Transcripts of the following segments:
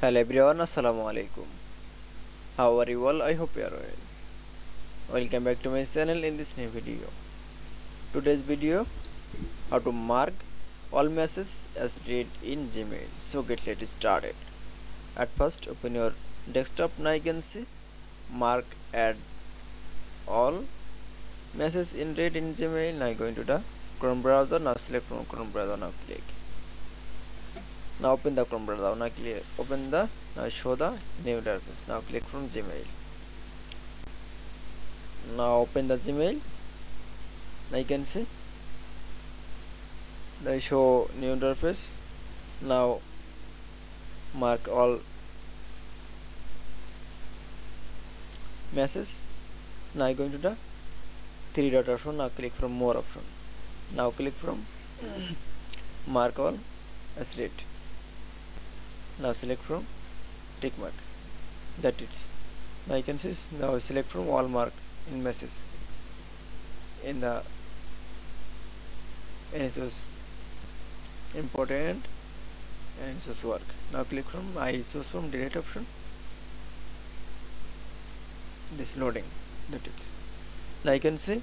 Hello everyone, assalamu alaikum. How are you all? I hope you are well. Welcome back to my channel in this new video. Today's video, how to mark all messages as read in Gmail. So let's started. At first, open your desktop. Now you can see mark add all messages in read in Gmail. Now going to the Chrome browser. Now select from Chrome browser. Now click. Now open the Chrome browser. Now click. Open the now show the new interface. Now click from Gmail. Now open the Gmail. Now you can see the show new interface. Now mark all messages. Now I'm going to the three dot option. Now click from more option. Now click from mark all as read. Now select from tick mark. That it's. Now you can see now select from all mark in message in the NSOS important and NSOS work. Now click from I choose from delete option. This loading. That it's. Now you can see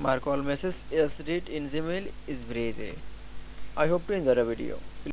mark all messages as read in Gmail is very easy. I hope to enjoy the video.